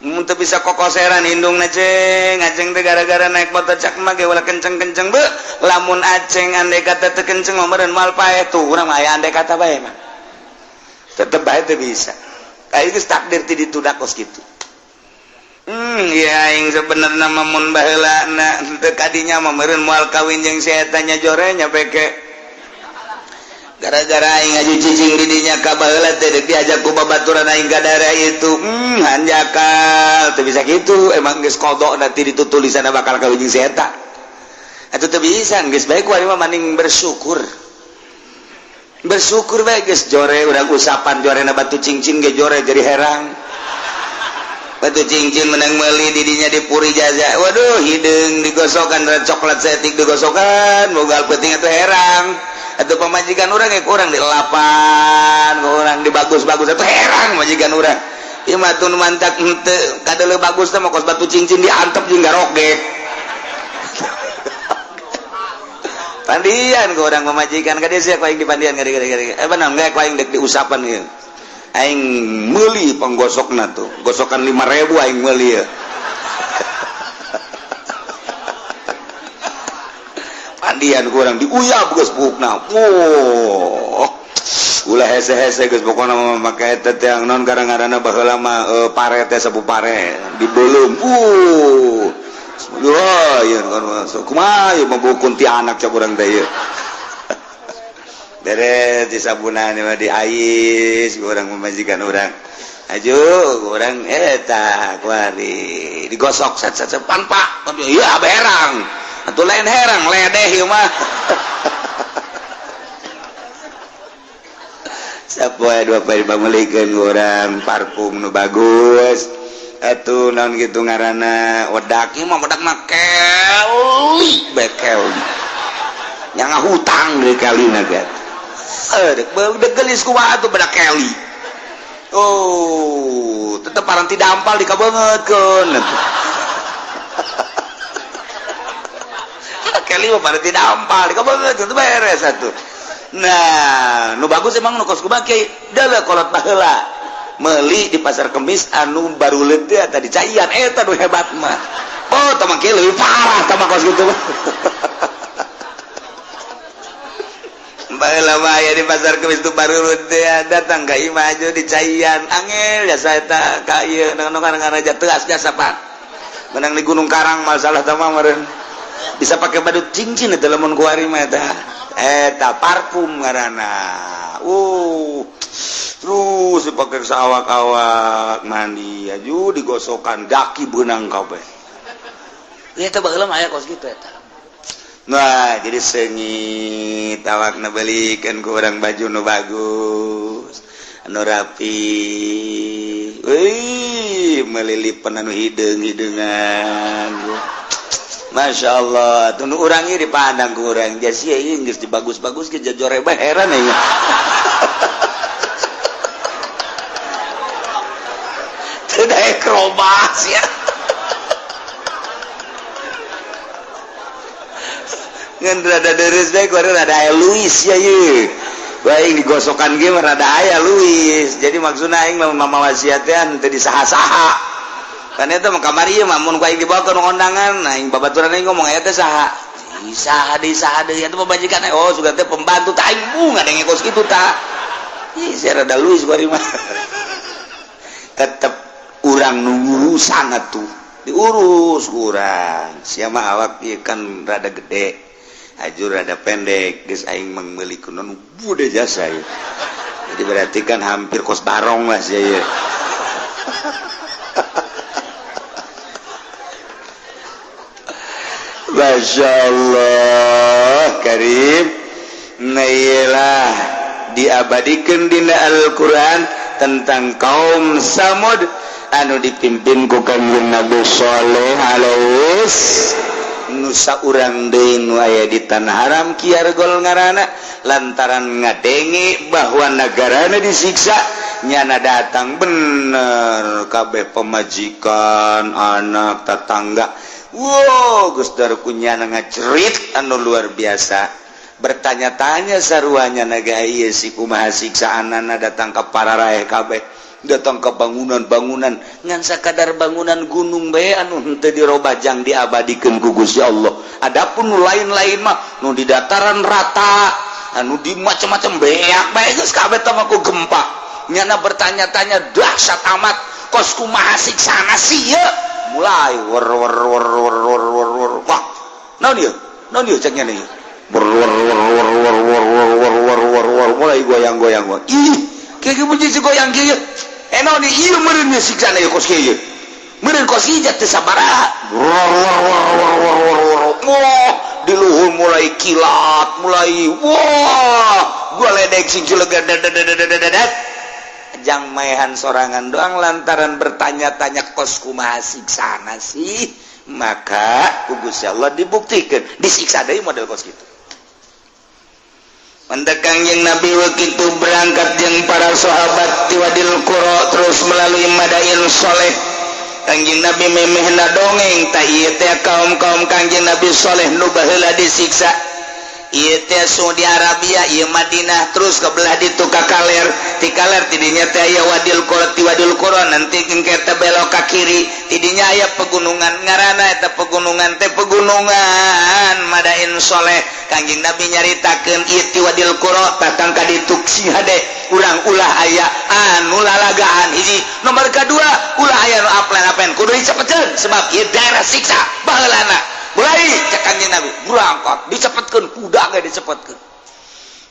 mun teu bisa kokoseran hindungna ceng aceng teh gara-gara naik motor cak mah ge ulah kenceng-kenceng beuh lamun aceng andai kata teu kenceng mah meureun moal paeh tuh urang mah aya andai kata bae mah tetep bae teu bisa kayak geus takdir ti ditu da kos kitu ya aing sebenarnya mun baheula na teu kadinya mah meureun moal kawin jeung si eta nya jore nya peke gara-gara aing ngaju cicing di dinya ka baheula teh diajak ku babaturan aing gadara itu hanjakal teu bisa kitu emang geus qada nanti ditu tulisanna bakal kawin jeung si eta atuh teu bisa geus bae ku ari mah mending bersyukur bae geus jore urang usapan jorena batu cincin ge jore jadi herang batu cincin menang meuli di dinya dipuri jaza waduh hideung digosokan coklat setik digosokan bogal peuting atuh herang atau pemajikan orang ya kurang di lapan orang di bagus-bagus atau herang majikan orang ieu mah tun mantak henteu kadele bagus teh mah kos batu cincin diantep jeung garogek pandian ke orang pemajikan ka dieu sia ku aing dipandian gari-gari benar enggak ku aing dek diusapan ieu aing meuli penggosokna tuh gosokan 5.000 aing meuli ya pandian kurang diuyab geus pukna ulah hese-hese geus pokona mah make eta teh naon garang-garana baheula mah pare teh sabu pare dibeulem wah ieu kan kumaha ieu mah bukun ti anak cak urang teh ieu beres di sabunan mah diais urang memajikan urang aju urang eta kuari digosok sat-sat panpak ieu aberang atuh lain herang ledeh ieu mah sapoe dua poe bameulikeun urang parfum nu bagus atuh naon kitu ngaranna wedak ieu mah wedak mah Kelly bekel nya ngahutang deui kalina get dek gelis kumaha atuh bedak Kelly oh tetep parang ti dampal dikabeungeutkeun Kelly mah pada tidak ampal, kamu itu beres satu. Nah, nu bagus emang nu kos kumaha kiai, dalah kolot baheula. Meuli di pasar Kemis anu baru leunteu eta di Caian eta nu hebat mah. Oh, tamang kieu leuwih parah tamang kos kitu. Baheula mah aya di pasar Kemis tu baru leunteu datang ka imah aja di Caian angel jasa eta ka ieu ngarana jatuh jasa Pak. Menang di Gunung Karang masalah tamang meureun. Bisa pakai badut cincin itu lemon kuari mah eta parfum ngaranna terus dipakai sawak-awak mandi aju digosokan daki beunang kabeh eta baheula mah aya kos kitu eta nah jadi sengit awakna beulikeun ku urang baju nu bagus anu rapi melilipan anu hideung-hideungan Masya Allah, tuh orang ini dipandang ke orang jasi Inggris dibagus-bagus ke jajore heran ya. rada deres bae rada aya Luis ya ye. Baik digosokan ge rada aya Luis. Jadi maksudna aing mama wasiatnya teu disaha-saha. Kan eta mah kamari mah mun ku aing dibawa ke undangan, aing babaturan aing ngomong aya teh saha. Saha deui eta pembajikan oh sugan teh pembantu tah aing bunga denge kos kitu tah. Ih saya rada Luis bari mah. Tetep urang nurusan atuh. Diurus kurang sia mah awak ieu kan rada gede ajur rada pendek geus aing meuli kunon bude jasa ieu jadi berarti kan hampir kos barong lah sia ieu masyaallah karim nailah diabadikeun dina Al-Qur'an tentang kaum Samud anu dipimpin ku Kanjeng Nabi Shallallahu alaihi nusa urang deui nu aya di tanah haram kiargol ngaranna lantaran ngadenge bahwa nagarana disiksa nyana datang bener kabeh pemajikan anak tetangga wow geus darku nyana ngacerit anu luar biasa bertanya-tanya saruanya naga ieu si kumaha siksaanana datang ka pararae kabeh datang ke bangunan-bangunan ngan sakadar bangunan gunung bae anu henteu dirobah jang diabadikeun ku Gusti Allah. Adapun nu lain-lain mah nu di dataran rata, anu di macam-macam beak bae geus kabeh teh mah ku gempa. Nyana bertanya-tanya dahsyat amat kos kumaha siksana sieu. Mulai wer wah. Naon ieu? Naon ieu cek nyana ieu? Mulai goyang-goyang. Ih, kayak puji si goyang kieu. Naon ieu meureun siksana ieu kos kieu. Meureun kos ieu teh sabaraha. Wah, di luhur mulai kilat, mulai wah, gua ledek sing cilegan dadat. Jang maehan sorangan doang lantaran bertanya-tanya kos kumaha siksana sih. Maka ku Gusti Allah dibuktikan disiksa deui model kos kitu. Mendekang yang Nabi begitu berangkat yang para sahabat di Wadil Qura terus melalui Madain Soleh. Kanjeng Nabi memehna dongeng ta ieu teh kaum-kaum Kanjeng Nabi Soleh nu baheula disiksa. Ieu teh Saudi Arabia, ieu Madinah terus ke belah ditu ka Kaler. Ti Kaler tidinya teh aya Wadil Qura, ti Wadil Qura nanti engke teh belok ka kiri, tidinya aya pegunungan ngaranna eta pegunungan teh pegunungan Madain Soleh. Kanjeng Nabi nyaritakeun ieu ti Wadil Qura tatang ka ditu si hade urang ulah aya anu lalagaan hiji nomor kedua ulah aya nu aplen-aplen kudu dicepetkeun sebab ieu daerah siksa baheulana mulai cek Kanjeng Nabi berangkat dicepetkeun kuda ge dicepetkeun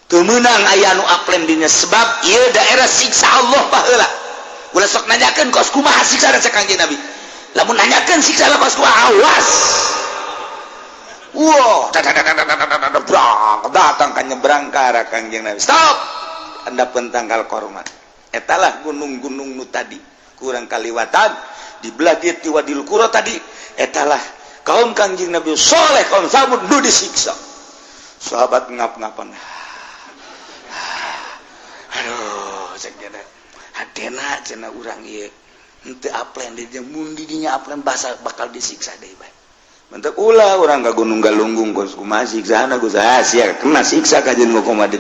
teu meunang aya nu aplen dinya sebab ieu daerah siksa Allah baheula ulah sok nanyakeun kos kumaha siksa cek Kanjeng Nabi lamun nanyakeun siksa kos kumaha awas. Wow, datang kan nyebrang ke arah Kanjeng Nabi. Stop. Anda pentanggal kormat. Etalah gunung-gunung nu tadi kurang kaliwatan di belah dia ti Wadil Qura tadi. Etalah kaum Kanjeng Nabi Saleh kaum Samud nu disiksa. Sahabat ngap-ngapan. Aduh, cek dia. Hadena cenah urang ieu. Henteu aplen dia mun didinya aplen bakal disiksa deui bae. Mentek ulah orang ka gunung galunggung kos kumaha siksana Gus sia kena siksa ka jeung kumaha di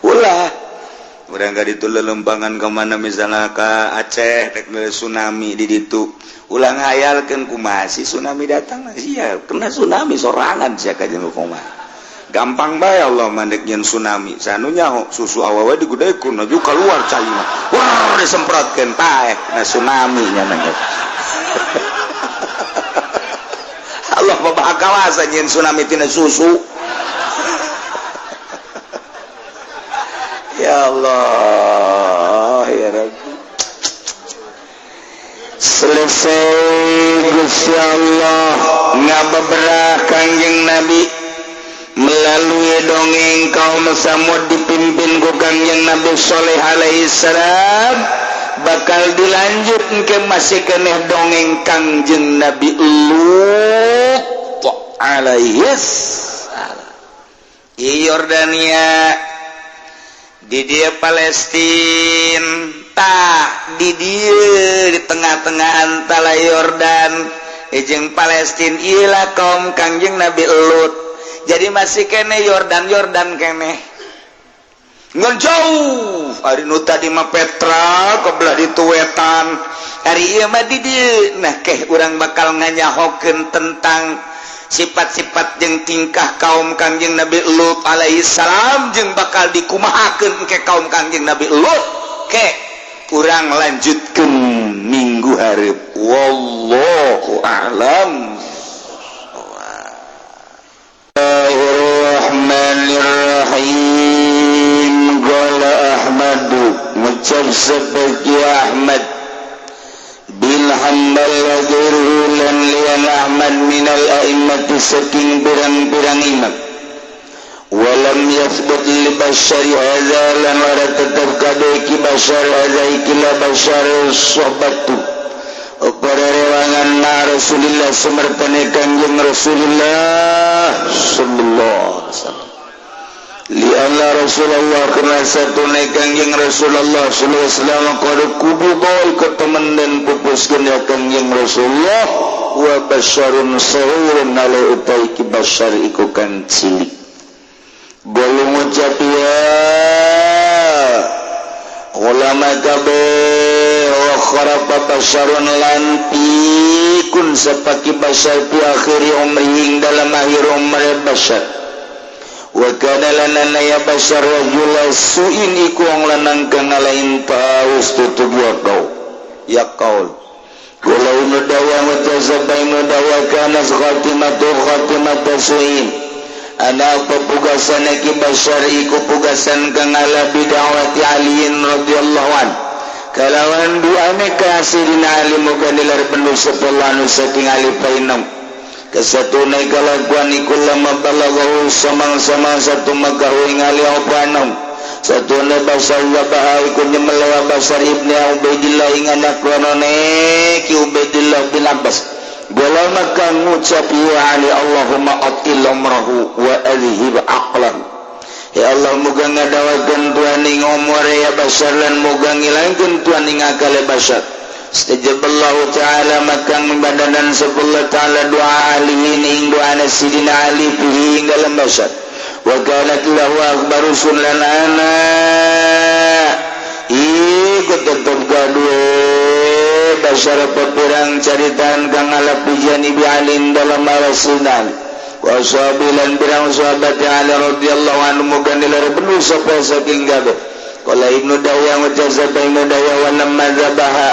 ulah urang ka ditu lelempangan ka mana misalna ka Aceh rek tsunami di ditu ulah ngayalkeun kumaha si tsunami datang sia kena tsunami sorangan sia ka jeung kumaha gampang bae Allah mandek nyen tsunami sanunya susu awawa digudekeun aju keluar cai mah wah disemprotkeun taek na tsunami nya nang Allah bapak kawasan yang tsunami tina susu ya Allah ya Rabbi selesai Gusti Allah ngabebrah Kanjeng Nabi melalui dongeng kaum Samud dipimpin ku Kanjeng Nabi Saleh alaihi salam bakal dilanjut ke masih keneh dongeng Kanjeng Nabi Lut alaihi salam di Yordania di dia Palestina tah di dia di tengah-tengah antara Yordan jeung Palestina ialah kaum Kanjeng Nabi Lut jadi masih kene Yordan kene jauh hari nu tadi mah Petra kebelah di Tuwetan hari ieu mah di dieu nah urang bakal nganyahokeun tentang sifat-sifat jeung tingkah kaum Kangjeng Nabi Lut alaihi salam jeung bakal dikumahakeun ke kaum Kangjeng Nabi Lut urang lanjutkeun minggu hareup wallahu a'lam. Bismillahirrahmanirrahim. Qala Ahmadu ngucap sebagai Ahmad bin Hanbal radhiyallahu lian Ahmad minal a'immati saking pirang-pirang imam walam yathbut li basyari hadza lan ora tetep kadeki basyar hadza ikila basyar sohbatu para rewangan ma Rasulillah semertane Kangjeng Rasulullah sallallahu alaihi wasallam li anna Rasulullah karena satune Kangjeng Rasulullah sallallahu alaihi wasallam qad kubudol ketemen dan pupuskeun ya Kangjeng Rasulullah wa basyarun sahurun ala utai ki basyar iku kan cilik boleh ngucap ya ulama kabeh wa kharafa basyarun lantikun sepaki basyar fi akhiri umrihing dalam akhir umur basyar wa kana lana ya basyar rajula su'in iku ang lanang kang lain taus tutup ya qaul qala nudawa wa tazabai nudawa kana khatimatu su'in ana pepugasan ki basyar iku pugasan kang ala bidawati aliin radhiyallahu an kalawan duane ka sidina ali muga dilar penuh sepelanu saking ali painam kesatuna kalakuan iku lama balaghu samang-samang satu magawi ngali opanam satuna basyar wa iku nyemelawa basyar ibni Ubaidillah ing anak ronone ki Ubaidillah bin Abbas Bola maka ngucap ya Ali Allahumma atil umrahu wa adhib aqlan ya Allah muga ngadawakeun Tuhan ing umur ya basyar lan muga ngilangkeun Tuhan ing akal basyar istajaballahu ta'ala maka membadanan sebelah ta'ala doa Ali ing doa Sidina Ali fihi ing dalam basyar wa kanat lahu akbaru sunlana iku tetep gaduh basyar pepirang caritaan kang ala pujani bi alin dalam rasulullah wa sahabilan birang sahabat Ali radhiyallahu anhu muga nilar penuh sapa saking gabe qala Ibnu Dawya wa jazaba Ibnu Dawya wa lamma zabaha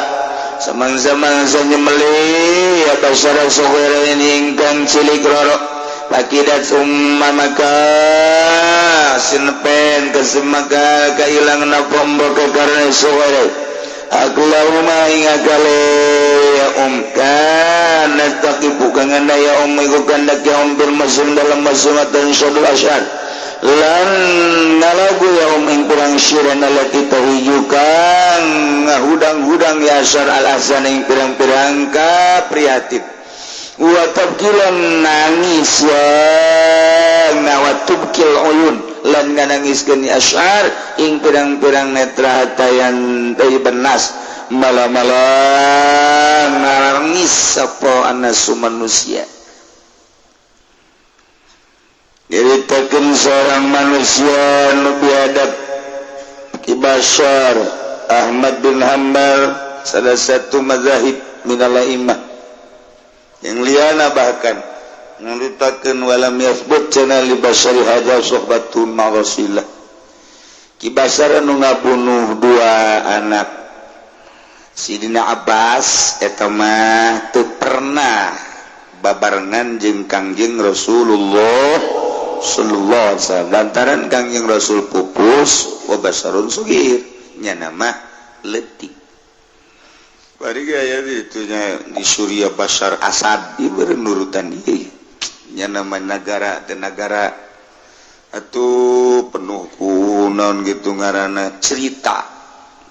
samang-samang sanyemeli ya basyar saghirain ingkang cilik roro pakidat umma maka sinpen kesemaka kailang napombo ke karena saghirain Allahumma ingakale ya kana taqibu kang anda ya iku kandak ya bil masum dalam masumatan syadul asyad lan nalagu ya ing kurang syiran ala kita hiyukan ngahudang-hudang ya asyar al azan ing pirang-pirang ka prihatin wa tabkilan nangis ya nawatubkil uyun lan nganangiskeun asyar ing pirang-pirang netra hatayan dari benas malam-malam nangis sapa anasu manusia diritakeun seorang manusia nu biadab ki Basyar Ahmad bin Hanbal salah satu mazahib minal a'immah yang liana bahkan nuritakeun walam yasbut cenah li Basyari hadza sohbatun ma Rasulillah ki Basyar anu ngabunuh dua anak Sidina Abbas eta mah teu pernah babarengan jeung Kangjeng Rasulullah sallallahu alaihi wasallam lantaran Kangjeng Rasul pupus wa Basyarun sugir nya nama leutik bari gaya ditunya di Suriah Basyar Asad ieu nurutan ieu nya nama negara dan negara atuh penuh kunaon gitu ngaranna cerita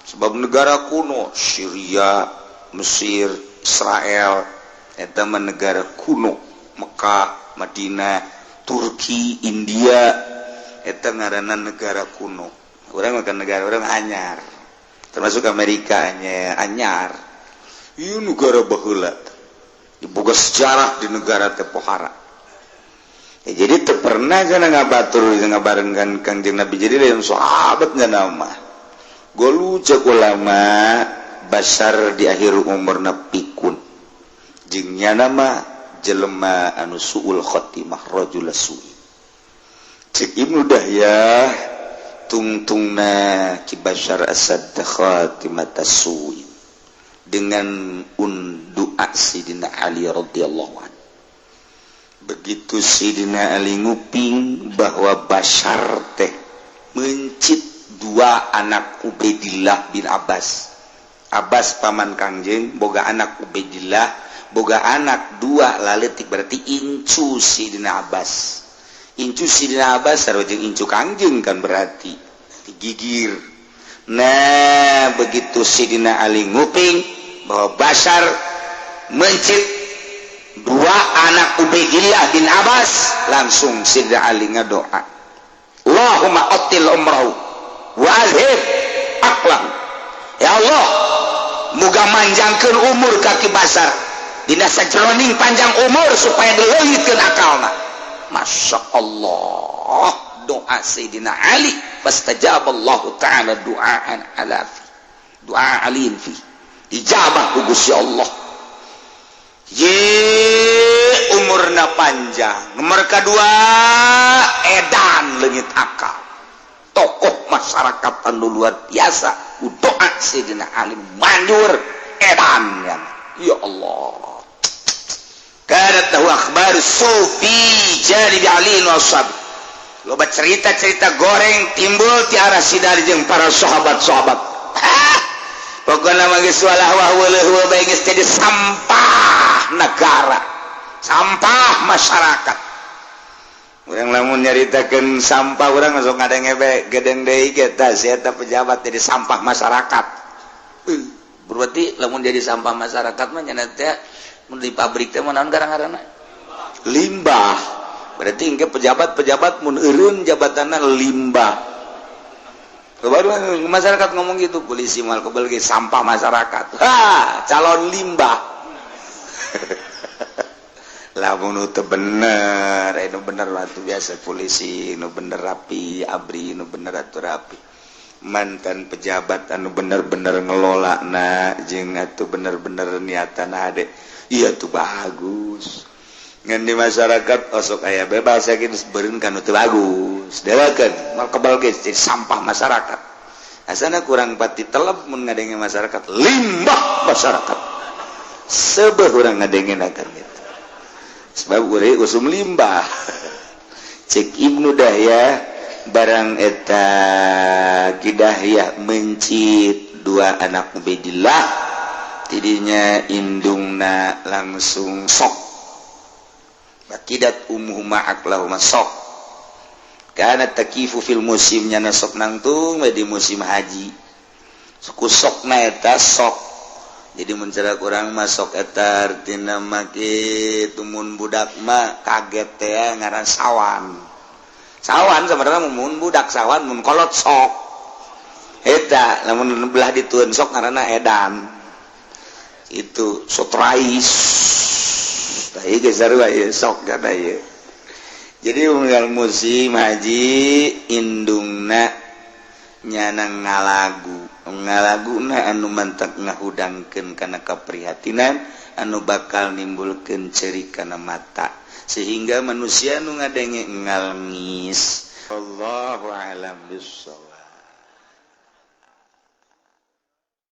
sebab negara kuno Syria, Mesir, Israel eta mah negara kuno Mekah, Madinah, Turki, India eta ngaranna negara kuno urang mah negara urang anyar termasuk Amerika anyar ieu negara baheula diboga sejarah di negara teh pohara jadi teu pernah cenah ngabatur ngabarengkan Kangjeng Nabi jadi lain sahabat nama golu cek ulama basar di akhir umurna pikun jeung nama jelema anu suul khotimah rajul su'i cek Ibnu Dahyah tungtungna Ki Bashar Asad khatimata su'i dengan doa Sidina Ali radhiyallahu anhu. Begitu Sidina Ali nguping bahwa Bashar teh mencit dua anak Ubaidillah bin Abbas. Abbas paman Kangjeng boga anak Ubaidillah, boga anak dua laletik berarti incu Sidina Abbas. Incu Sidina Abbas sareng incu Kangjeng kan berarti digigir. Nah, begitu Sidina Ali nguping bahwa Bashar mencit dua anak Ubaidillah bin Abbas, langsung Sidina Ali ngadoa, Allahumma atil umrahu wa alhib aqlam. Ya Allah, muga manjangkeun umur kaki Bashar, dina sajroning panjang umur supaya dileungitkeun akalna. Masya Allah, doa Sayyidina Ali, fastajaballahu ta'ala du'aan alafi, doa alin fi ijabah ku Gusti Allah. Umurna panjang. Nomor kedua, edan leungit akal. Tokoh masyarakat anu luar biasa. Doa Sayyidina Ali manjur edan ya. Ya Allah. Kana tahu akhbar sufi jadi Ali wasab. Loba cerita-cerita goreng timbul ti arah sidari jeung para sahabat-sahabat. Pokoknya magis walah geus jadi sampah negara, sampah masyarakat. Urang lamun nyaritakeun sampah urang langsung ngadenge gedeng deui kita eta pejabat jadi sampah masyarakat. Berarti lamun jadi sampah masyarakat mah nya teh mun di pabrik teh naon garang-garangna? Limbah. Berarti engke pejabat-pejabat mun eureun jabatanna limbah. Baru masyarakat ngomong gitu, polisi mal kebal ge sampah masyarakat. Calon limbah. Lamun teu bener, anu bener atuh biasa polisi, nu bener rapi, abri nu bener atuh rapi. Mantan pejabat anu bener-bener ngelolana jeung atuh bener-bener niatana hade. Iya tuh bagus. Ngan di masyarakat osok aya bebas saking beureun kan teu bagus. Deukeun mal kebal ge jadi sampah masyarakat. Asana kurang pati telep mun ngadenge masyarakat, limbah masyarakat. Sebeuh urang ngadengenakeun kitu. Sebab urang usum limbah. Cek Ibnu Dahyah barang eta Kidahyah mencit dua anak Ubaidillah tidinya indungna langsung sok. Bakidat ummuhuma aklahuma sok. Kana takifu fil musimnya nasok nangtung di musim haji. Suku sokna eta sok. Jadi mencerak orang masuk eta artina make tumun budak mah kaget teh ngaran sawan. Sawan sebenarnya mun budak sawan mun kolot sok. Eta lamun belah ditueun sok ngaranna edan. Itu sotrais. Tah geus sarua ieu sok kada ieu. Jadi unggal musim haji indungna nyana ngalaguna anu mantak ngahudangkeun kana kaprihatinan anu bakal nimbulkeun ceri kana mata sehingga manusia nu ngadenge ngalngis. Wallahu a'lam bissawab.